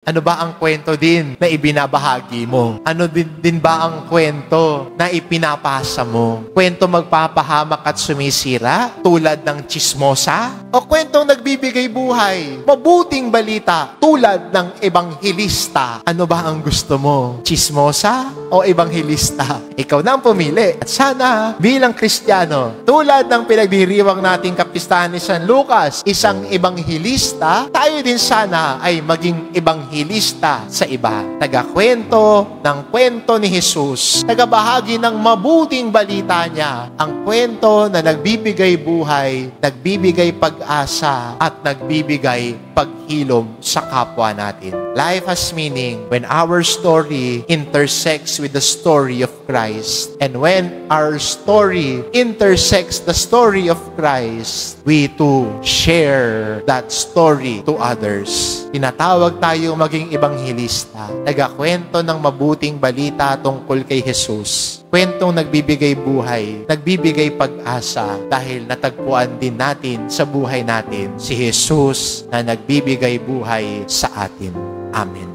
Ano ba ang kwento din na ibinabahagi mo? Ano din ba ang kwento na ipinapasa mo? Kwento magpapahamak at sumisira tulad ng tsismosa? O kwentong nagbibigay buhay? Mabuting balita tulad ng ebanghilista? Ano ba ang gusto mo? Tsismosa o ebanghilista? Ikaw na ang pumili. At sana bilang Kristiyano, tulad ng pinagdiriwang nating kapistahan ni San Lucas, isang ebanghilista, tayo din sana ay maging ebanghilista sa iba. Tagakwento ng kwento ni Jesus. Tagabahagi ng mabuting balita niya. Ang kwento na nagbibigay buhay, nagbibigay pag-asa, at nagbibigay paghilom sa kapwa natin. Life has meaning when our story intersects with the story of Christ. And when our story intersects the story of Christ, we too share that story to others. Tinatawag tayong maging ebanghilista. Nagakwento ng mabuting balita tungkol kay Jesus. Kwentong nagbibigay buhay, nagbibigay pag-asa dahil natagpuan din natin sa buhay natin si Jesus na nagbibigay buhay sa atin. Amen.